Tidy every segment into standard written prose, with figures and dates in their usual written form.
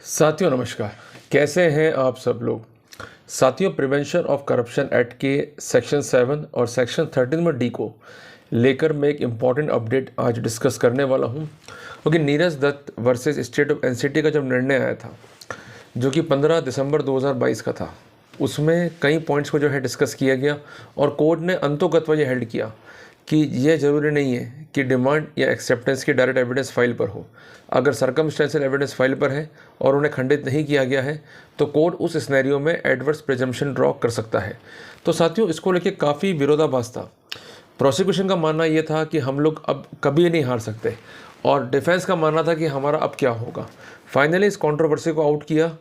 साथियों नमस्कार। कैसे हैं आप सब लोग। साथियों, प्रिवेंशन ऑफ करप्शन एक्ट के सेक्शन 7 और सेक्शन 13 में डी को लेकर मैं एक इम्पॉर्टेंट अपडेट आज डिस्कस करने वाला हूं, क्योंकि Neeraj Dutt versus state of NCT का जब निर्णय आया था जो कि 15 दिसंबर 2022 का था, उसमें कई पॉइंट्स को जो है डिस्कस किया गया और कोर्ट ने अंतोगत्वा ये हेल्ड किया कि यह ज़रूरी नहीं है कि डिमांड या एक्सेप्टेंस की डायरेक्ट एविडेंस फाइल पर हो। अगर सर्कमस्टेंशियल एविडेंस फाइल पर है और उन्हें खंडित नहीं किया गया है तो कोर्ट उस सिनेरियो में एडवर्स प्रिजम्पशन ड्रॉ कर सकता है। तो साथियों, इसको लेके काफ़ी विरोधाभास था। प्रोसिक्यूशन का मानना ये था कि हम लोग अब कभी नहीं हार सकते और डिफेंस का मानना था कि हमारा अब क्या होगा। फाइनली इस कंट्रोवर्सी को आउट किया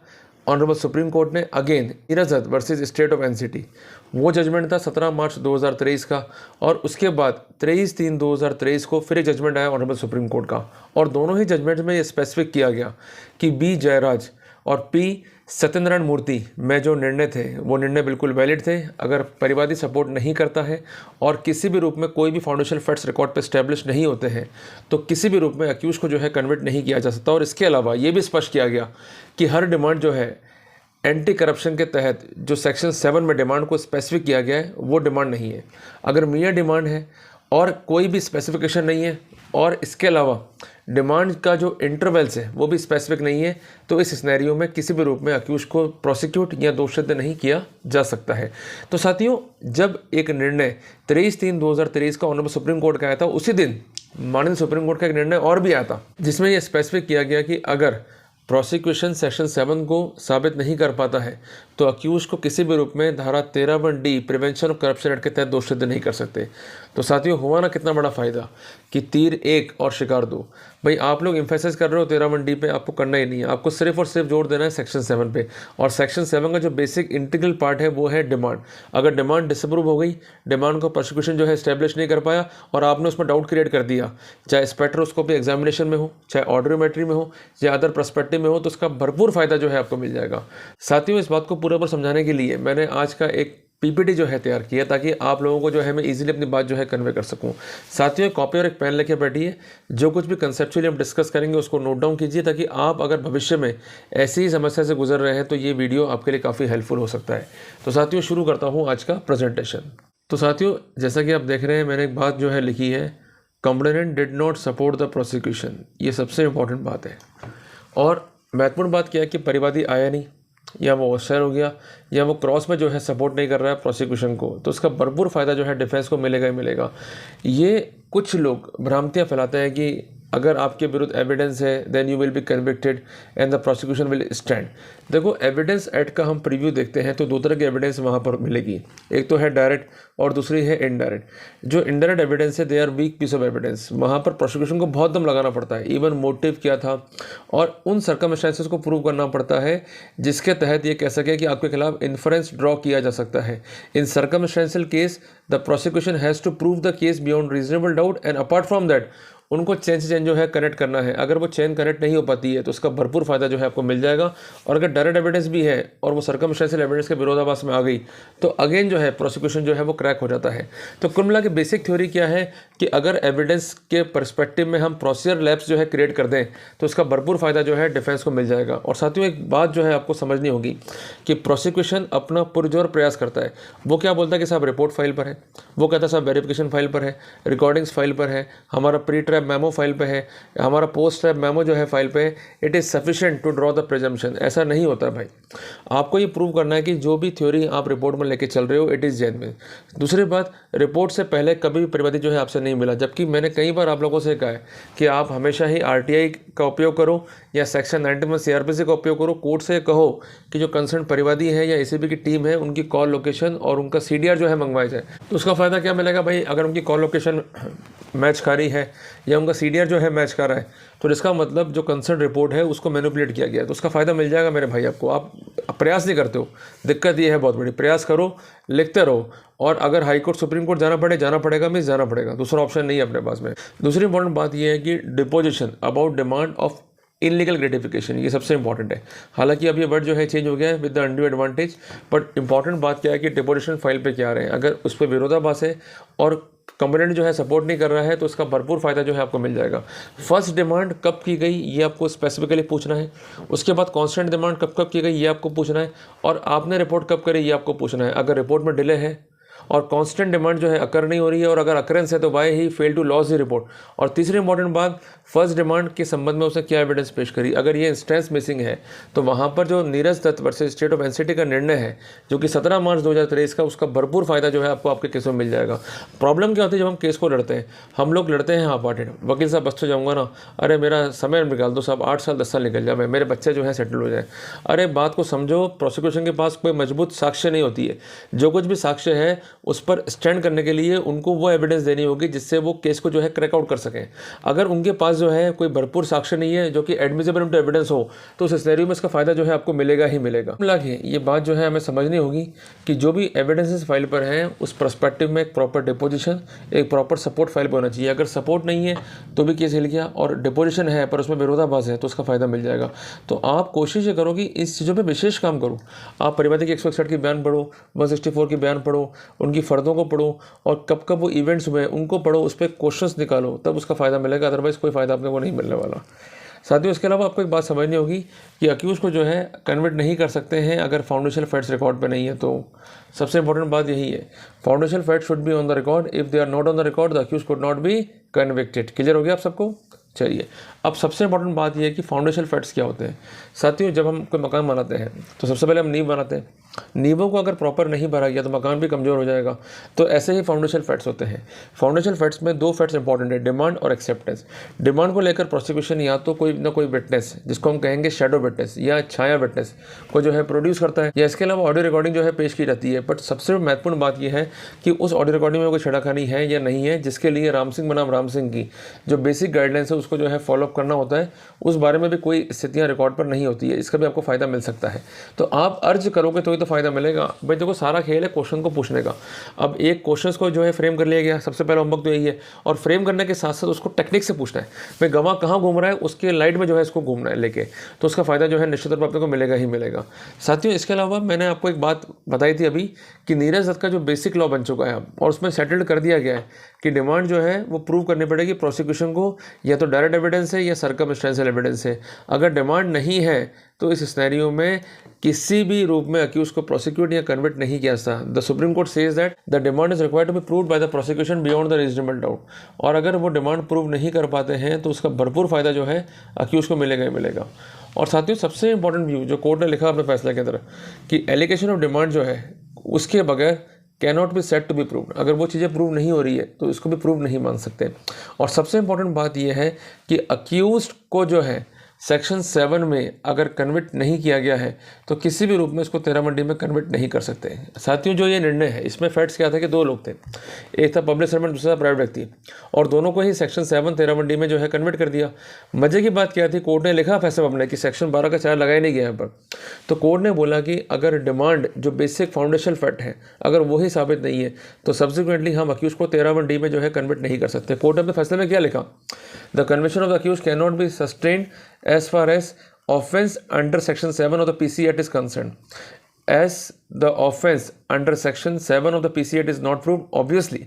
ऑनरेबल सुप्रीम कोर्ट ने again Neeraj Dutt versus state of NCT. वो जजमेंट था 17 मार्च 2023 का और उसके बाद 23/3/2023 को फिर एक जजमेंट आया ऑनरेबल सुप्रीम कोर्ट का, और दोनों ही जजमेंट में ये स्पेसिफिक किया गया कि बी जयराज और पी सत्यनारायण मूर्ति में जो निर्णय थे वो निर्णय बिल्कुल वैलिड थे। अगर परिवादी सपोर्ट नहीं करता है और किसी भी रूप में कोई भी फाउंडेशनल फैक्ट्स रिकॉर्ड पे स्टैब्लिश नहीं होते हैं तो किसी भी रूप में अक्यूज को जो है कन्विक्ट नहीं किया जा सकता। और इसके अलावा ये भी स्पष्ट किया गया कि हर डिमांड जो है एंटी करप्शन के तहत जो सेक्शन 7 में डिमांड को स्पेसिफिक किया गया है वो डिमांड नहीं है। अगर मियाँ डिमांड है और कोई भी स्पेसिफिकेशन नहीं है और इसके अलावा डिमांड का जो इंटरवल्स है वो भी स्पेसिफिक नहीं है तो इस सिनेरियो में किसी भी रूप में अक्यूज को प्रोसिक्यूट या दोषसिद्ध नहीं किया जा सकता है। तो साथियों, जब एक निर्णय 23/3/2023 का ऑनरेबल सुप्रीम कोर्ट का आया था, उसी दिन माननीय सुप्रीम कोर्ट का एक निर्णय और भी आया था जिसमें यह स्पेसिफिक किया गया कि अगर प्रोसिक्यूशन सेक्शन 7 को साबित नहीं कर पाता है तो अक्यूज को किसी भी रूप में धारा 13(1)D prevention of corruption act के तहत दोषसिद्ध नहीं कर सकते। तो साथियों, हुआ ना कितना बड़ा फ़ायदा कि तीर एक और शिकार दो। भाई, आप लोग एम्फेसाइज कर रहे हो 13(1)D पे, आपको करना ही नहीं है, आपको सिर्फ और सिर्फ जोर देना है सेक्शन 7 पे। और सेक्शन 7 का जो बेसिक इंटीग्रल पार्ट है वो है डिमांड। अगर डिमांड डिसअप्रूव हो गई, डिमांड को प्रोसिक्यूशन जो है स्टैब्लिश नहीं कर पाया और आपने उसमें डाउट क्रिएट कर दिया, चाहे स्पेक्ट्रोस्कोपी एग्जामिनेशन में हो, चाहे ऑडियोमेट्री में हो, या अदर पर्सपेक्टिव में हो, तो उसका भरपूर फायदा जो है आपको मिल जाएगा। साथियों, इस बात को पूरा पर समझाने के लिए मैंने आज का एक पीपीटी जो है तैयार किया ताकि आप लोगों को जो है मैं इजीली अपनी बात जो है कन्वे कर सकूं। साथियों, एक कॉपी और एक पेन लेके बैठिए, जो कुछ भी कंसेप्चुअली हम डिस्कस करेंगे उसको नोट डाउन कीजिए ताकि आप अगर भविष्य में ऐसी ही समस्या से गुजर रहे हैं तो ये वीडियो आपके लिए काफ़ी हेल्पफुल हो सकता है। तो साथियों, शुरू करता हूँ आज का प्रेजेंटेशन। तो साथियों, जैसा कि आप देख रहे हैं, मैंने एक बात जो है लिखी है, complainant did not support the prosecution. ये सबसे इंपॉर्टेंट बात है और महत्वपूर्ण बात क्या है कि परिवादी आया नहीं, या वो ऑस्टर हो गया, या वो क्रॉस में जो है सपोर्ट नहीं कर रहा है प्रोसिक्यूशन को, तो उसका भरपूर फ़ायदा जो है डिफेंस को मिलेगा ही मिलेगा। ये कुछ लोग भ्रांतियाँ फैलाते हैं कि अगर आपके विरुद्ध एविडेंस है then you will be convicted and the prosecution will stand. देखो, एविडेंस एक्ट का हम प्रीव्यू देखते हैं तो दो तरह की एविडेंस वहाँ पर मिलेगी, एक तो है डायरेक्ट और दूसरी है इनडायरेक्ट। जो इनडायरेक्ट एविडेंस है they are weak piece of evidence, वहाँ पर प्रोसिक्यूशन को बहुत दम लगाना पड़ता है, इवन मोटिव क्या था और उन सर्कमस्टेंसेस को प्रूव करना पड़ता है जिसके तहत ये कह सके कि आपके खिलाफ इन्फरेंस ड्रॉ किया जा सकता है। In circumstantial case the prosecution has to prove the case beyond reasonable doubt and apart from that उनको चेन से चेन जो है कनेक्ट करना है। अगर वो चेन कनेक्ट नहीं हो पाती है तो उसका भरपूर फायदा जो है आपको मिल जाएगा। और अगर डायरेक्ट एविडेंस भी है और वो सर्कमस्टेंशियल एविडेंस के विरोधाभास में आ गई तो अगेन जो है प्रोसिक्यूशन जो है वो क्रैक हो जाता है। तो कुल मिला के बेसिक थ्योरी क्या है कि अगर एविडेंस के परस्पेक्टिव में हम प्रोसीजर लैब्स जो है क्रिएट कर दें तो उसका भरपूर फायदा जो है डिफेंस को मिल जाएगा। और साथियों, एक बात जो है आपको समझनी होगी कि प्रोसिक्यूशन अपना पुरजोर प्रयास करता है। वो क्या बोलता है कि साहब रिपोर्ट फाइल पर है, वो कहता है साहब वेरिफिकेशन फाइल पर है, रिकॉर्डिंग्स फाइल पर है, हमारा प्री ट्रैप मेमो फाइल पे है, हमारा पोस्ट ट्रैप मेमो जो है फाइल पे है, it is sufficient to draw the presumption. ऐसा नहीं होता भाई, आपको ये प्रूव करना है कि जो भी थ्योरी आप रिपोर्ट में लेके चल रहे हो इट इज़ जेन्युइन। दूसरी बात, रिपोर्ट से पहले कभी भी परिवादी जो है आपसे नहीं मिला, जबकि मैंने कई बार आप लोगों से कहा है कि आप हमेशा ही आरटीआई का उपयोग करो या सेक्शन 91 सीआरपीसी का उपयोग करो। कोर्ट से कहो कि जो कंसर्न परिवादी है या एसीबी की टीम है उनकी कॉल लोकेशन और उनका सीडीआर जो है मंगवाया जाए। तो उसका फ़ायदा क्या मिलेगा भाई, अगर उनकी कॉल लोकेशन मैच कर रही है या उनका सीडीआर जो है मैच कर रहा है तो इसका मतलब जो कंसर्न रिपोर्ट है उसको मैनिपुलेट किया गया, तो उसका फ़ायदा मिल जाएगा मेरे भाई आपको। आप प्रयास नहीं करते हो, दिक्कत ये है बहुत बड़ी। प्रयास करो, लिखते रहो, और अगर हाई कोर्ट सुप्रीम कोर्ट जाना पड़ेगा मीन्स जाना पड़ेगा, दूसरा ऑप्शन नहीं है अपने पास में। दूसरी इंपॉर्टेंट बात यह है कि deposition about demand of illegal gratification, ये सबसे इंपॉर्टेंट है। हालांकि अब ये वर्ड जो है चेंज हो गया है with the undue advantage, but important बात क्या है कि डिपोजिशन फाइल पे क्या आ रहे हैं। अगर उस पर विरोधाभास है और कंपोनेंट जो है सपोर्ट नहीं कर रहा है तो उसका भरपूर फायदा जो है आपको मिल जाएगा। फर्स्ट डिमांड कब की गई ये आपको स्पेसिफिकली पूछना है, उसके बाद कांस्टेंट डिमांड कब कब की गई ये आपको पूछना है, और आपने रिपोर्ट कब करी ये आपको पूछना है। अगर रिपोर्ट में डिले है और कांस्टेंट डिमांड जो है अकर नहीं हो रही है, और अगर अकरेंस है तो why he fail to loss the report. और तीसरी इंपॉर्टेंट बात, फर्स्ट डिमांड के संबंध में उसने क्या एविडेंस पेश करी। अगर ये इंस्टेंस मिसिंग है तो वहाँ पर जो Neeraj Dutt versus state of NCT का निर्णय है जो कि 17 मार्च 2023 का, उसका भरपूर फायदा जो है आपको आपके केस में मिल जाएगा। प्रॉब्लम क्या होती है जब हम केस को लड़ते हैं, हम लोग लड़ते हैं हाफ हार्टेड, वकील साहब बस तो जाऊँगा ना, अरे मेरा समय निकाल दो साहब, 8 साल 10 साल निकल जाए, मेरे बच्चे जो है सेटल हो जाए। अरे बात को समझो, प्रोसिक्यूशन के पास कोई मजबूत साक्ष्य नहीं होती है। जो कुछ भी साक्ष्य है उस पर स्टैंड करने के लिए उनको वो एविडेंस देनी होगी जिससे वो केस को जो है क्रैक आउट कर सकें। अगर उनके पास जो है कोई भरपूर साक्ष्य नहीं है जो कि एडमिसिबल इनटू एविडेंस हो, तो उस सिनेरियो में इसका फायदा जो है आपको मिलेगा ही मिलेगा। हालांकि ये बात जो है हमें समझनी होगी कि जो भी एविडेंसेस फाइल पर हैं उस पर्सपेक्टिव में एक प्रॉपर डिपोजिशन, एक प्रॉपर सपोर्ट फाइल पर होना चाहिए। अगर सपोर्ट नहीं है तो भी केस हिल गया, और डिपोजिशन है पर उसमें विरोधाभास है तो उसका फायदा मिल जाएगा। तो आप कोशिश ये करो कि इस चीज़ों पर विशेष काम करो। आप परिवादी की 161 की बयान पढ़ो, 164 की बयान पढ़ो, उनकी फ़र्दों को पढ़ो, और कब कब वो इवेंट्स हुए उनको पढ़ो, उस पर क्वेश्चंस निकालो, तब उसका फ़ायदा मिलेगा। अदरवाइज़ कोई फ़ायदा आपको नहीं मिलने वाला। साथियों, इसके अलावा आपको एक बात समझनी होगी कि अक्यूज को जो है कन्विक्ट नहीं कर सकते हैं अगर फाउंडेशनल फैक्ट्स रिकॉर्ड पे नहीं है। तो सबसे इंपॉर्टेंट बात यही है, foundational facts should be on the record, if they are not on the record the accused could not be convicted. Clear हो गया आप सबको? चलिए, अब सबसे इंपॉर्टेंट बात यह है कि फाउंडेशनल फैक्ट्स क्या होते हैं। साथियों, जब हम कोई मकान बनाते हैं तो सबसे पहले हम नींव बनाते हैं। नींवों को अगर प्रॉपर नहीं भरा गया तो मकान भी कमज़ोर हो जाएगा। तो ऐसे ही फाउंडेशनल फैक्ट्स होते हैं। फाउंडेशनल फैक्ट्स में 2 फैक्ट्स इंपॉर्टेंट है, डिमांड और एक्सेप्टेंस। डिमांड को लेकर प्रोसिक्यूशन या तो कोई ना कोई विटनेस, जिसको हम कहेंगे शैडो विटनेस या छाया विटनेस, को जो है प्रोड्यूस करता है, या इसके अलावा ऑडियो रिकॉर्डिंग जो है पेश की जाती है। बट सबसे महत्वपूर्ण बात यह है कि उस ऑडियो रिकॉर्डिंग में कोई छेड़खानी है या नहीं है, जिसके लिए राम सिंह बनाम राम सिंह की जो बेसिक गाइडलाइंस है उसको जो है फॉलोअप करना होता है, उस बारे में भी कोई स्थितियाँ रिकॉर्ड पर नहीं होती है। इसका भी आपको फ़ायदा मिल सकता है। तो आप अर्ज करोगे तो ही तो फ़ायदा मिलेगा। भाई देखो, सारा खेल है क्वेश्चन को पूछने का। अब एक क्वेश्चन को जो है फ्रेम कर लिया गया, सबसे पहला होमवर्क तो यही है, और फ्रेम करने के साथ साथ उसको टेक्निक से पूछना है। भाई गवाह कहाँ घूम रहा है उसके लाइट में जो है इसको घूमना है लेके, तो उसका फ़ायदा जो है निश्चित तौर पर आपको मिलेगा ही मिलेगा। साथियों, इसके अलावा मैंने आपको एक बात बताई थी अभी कि नीरज दत्त का जो बेसिक लॉ बन चुका है और उसमें सेटल्ड कर दिया गया है कि डिमांड जो है वो प्रूव करनी पड़ेगी प्रोसिक्यूशन को, या तो डायरेक्ट एविडेंस है या सर्कमस्टेंशियल एविडेंस है। अगर डिमांड नहीं है तो इस सिनेरियो में किसी भी रूप में अक्यूज को प्रोसिक्यूट या कन्विक्ट नहीं किया जा सकता। The supreme court says that the demand is required to be proved by the prosecution beyond the reasonable doubt. और अगर वो डिमांड प्रूव नहीं कर पाते हैं तो उसका भरपूर फायदा जो है अक्यूज को मिलेगा ही मिलेगा। और साथियों, सबसे इंपॉर्टेंट व्यू जो कोर्ट ने लिखा अपने फैसले के अंदर कि एलिगेशन ऑफ डिमांड जो है उसके बगैर can not be set to be proved. अगर वो चीज़ें प्रूव नहीं हो रही है तो इसको भी प्रूव नहीं मान सकते। और सबसे इंपॉर्टेंट बात यह है कि अक्यूज्ड को जो है सेक्शन 7 में अगर कन्विक्ट नहीं किया गया है तो किसी भी रूप में इसको 13 मंडी में कन्विक्ट नहीं कर सकते। साथियों, जो ये निर्णय है इसमें फैक्ट्स क्या था कि 2 लोग थे, एक था पब्लिक सर्वेंट, दूसरा प्राइवेट व्यक्ति, और दोनों को ही सेक्शन 7 13 मंडी में जो है कन्विक्ट कर दिया। मजे की बात क्या थी, कोर्ट ने लिखा फैसला अपने कि सेक्शन 12 का 4 लगाया नहीं गया यहाँ पर। तो कोर्ट ने बोला कि अगर डिमांड जो बेसिक फाउंडेशनल फैक्ट है अगर वही साबित नहीं है तो सब्सिक्वेंटली हम अक्यूज को 13 मंडी में जो है कन्विक्ट नहीं कर सकते। कोर्ट ने अपने फैसले में क्या लिखा, the conviction of the accused can not be sustained as far as offense under section 7 of the PC Act is concerned. As the offense under section 7 of the PC Act is not proved, obviously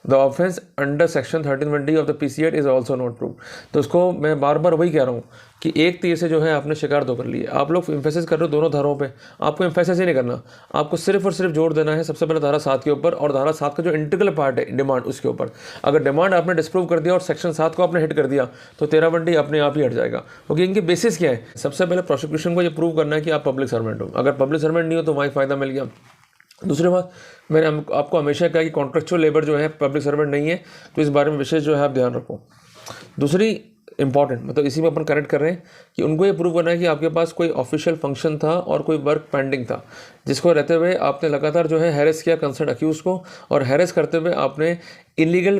the offense under section 13(1)(d) of the PC Act is also not proved. तो उसको मैं बार बार वही कह रहा हूँ कि एक तीर से जो है आपने शिकार 2 कर लिए। आप लोग एम्फेसिस कर रहे हो दोनों धाराओं पे, आपको एम्फेसिस ही नहीं करना, आपको सिर्फ और सिर्फ जोर देना है सबसे पहले धारा 7 के ऊपर, और धारा 7 का जो इंटीग्रल पार्ट है डिमांड उसके ऊपर। अगर डिमांड आपने डिस्प्रूव कर दिया और सेक्शन 7 को आपने हिट कर दिया तो 13 मंडी अपने आप ही हट जाएगा। क्योंकि इनकी बेसिस क्या है, सबसे पहले प्रोसिक्यूशन को ये प्रूव करना है कि आप पब्लिक सर्वेंट हो। अगर पब्लिक सर्वेंट नहीं हो तो वहीं फ़ायदा मिल गया। दूसरी बात, मैंने आपको हमेशा कहा कि कॉन्ट्रेक्चुअल लेबर जो है पब्लिक सर्वेंट नहीं है, तो इस बारे में विशेष जो है आप ध्यान रखो। दूसरी इंपॉर्टेंट, मतलब इसी में अपन करेक्ट कर रहे हैं कि उनको ये प्रूव करना है कि आपके पास कोई ऑफिशियल फंक्शन था और कोई वर्क पेंडिंग था, जिसको रहते हुए आपने लगातार जो है हैरेस किया कंसर्न अक्यूज को, और हैरेस करते हुए आपने इलीगल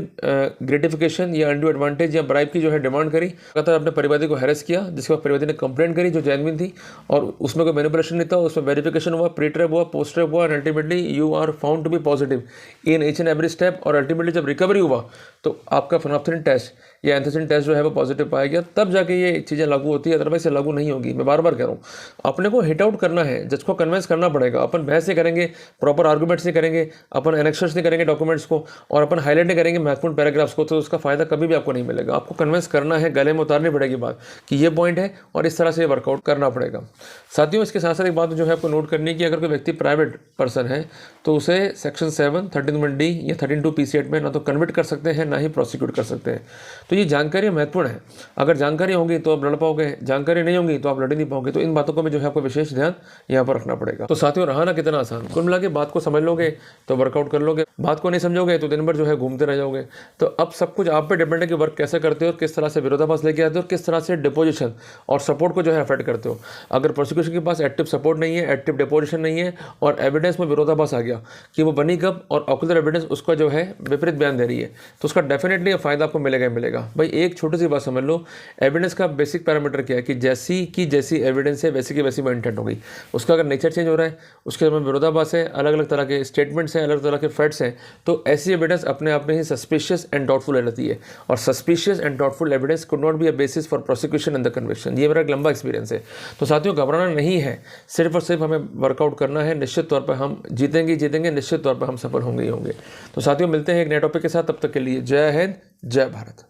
ग्रेटिफिकेशन या अनड्यू एडवांटेज या ब्राइब की जो है डिमांड करी। लगातार आपने परिवादी को हैरेस किया, जिसके बाद परिवादी ने कंप्लेंट करी जो जेन्युइन थी, और उसमें कोई मैनिपुलेशन नहीं था, उसमें वेरिफिकेशन हुआ, प्री ट्रैप हुआ, पोस्ट ट्रैप हुआ, and ultimately you are found to be positive in each and every step. और अल्टीमेटली जब रिकवरी हुआ तो आपका फिनोप्थेलिन टेस्ट या एंथोसिन टेस्ट जो है वो पॉजिटिव पाया गया, तब जाके ये चीज़ें लागू होती है, अदरवाइज से लागू नहीं होगी। मैं बार बार कह रहा हूँ, अपने को हिट आउट करना है, जज को कन्विंस करना पड़ेगा। अपन बहस नहीं करेंगे, प्रॉपर आर्गूमेंट्स नहीं करेंगे, अपन एनेक्सर्स नहीं करेंगे डॉक्यूमेंट्स को, और अपन हाईलाइट नहीं करेंगे महत्वपूर्ण पैराग्राफ्स को, तो उसका फायदा कभी भी आपको नहीं मिलेगा। आपको कन्विंस करना है, गले में उतारनी पड़ेगी बात कि ये पॉइंट है और इस तरह से वर्कआउट करना पड़ेगा। साथियों, इसके साथ साथ एक बात जो है आपको नोट करनी है कि अगर कोई व्यक्ति प्राइवेट पर्सन है तो उसे सेक्शन 7 13D या 13(2) PCAT में ना तो कन्विट कर सकते हैं, ना ही प्रोसिक्यूट कर सकते हैं। तो ये जानकारी महत्वपूर्ण है। अगर जानकारी होगी तो आप लड़ पाओगे, जानकारी नहीं होगी तो आप लड़ नहीं पाओगे। तो इन बातों को भी जो है आपको विशेष ध्यान यहाँ पर रखना पड़ेगा। तो साथियों, रहा ना कितना आसान। कुल मिला के बात को समझ लोगे तो वर्कआउट कर लोगे, बात को नहीं समझोगे तो दिन भर जो है घूमते रह जाओगे। तो अब सब कुछ आप पे डिपेंड है कि वर्क कैसे करते हो और किस तरह से विरोधाभास लेके आते हो और किस तरह से डिपोजिशन और सपोर्ट को जो है अफेक्ट करते हो। अगर प्रोसिक्यूशन के पास एक्टिव सपोर्ट नहीं है, एक्टिव डिपोजिशन नहीं है और एविडेंस में विरोधाभास आ गया कि वो बनी कब और ऑक्यूलर एविडेंस उसका जो है विपरीत बयान दे रही है, तो उसका डेफिनेटली फायदा आपको मिलेगा ही मिलेगा। भाई एक छोटी सी बात समझ लो, एविडेंस का बेसिक पैरामीटर क्या है कि जैसी एविडेंस है वैसी की वैसी में इंटेंट होगी। उसका अगर नेचर चेंज हो रहा है, उसके में विरोधाभास है, अलग अलग तरह के स्टेटमेंट्स हैं, अलग तरह के फैक्ट्स हैं, तो ऐसी एविडेंस अपने आप में ही सस्पिशियस एंड डाउटफुल रहती है। और suspicious and doubtful evidence could not be a basis for prosecution and the conviction. ये मेरा एक लंबा एक्सपीरियंस है। तो साथियों, घबराना नहीं है, सिर्फ और सिर्फ हमें वर्कआउट करना है। निश्चित तौर पर हम जीतेंगे, निश्चित तौर पर हम सफल होंगे ही होंगे। तो साथियों, मिलते हैं एक नए टॉपिक के साथ। तब तक के लिए जय हिंद, जय भारत।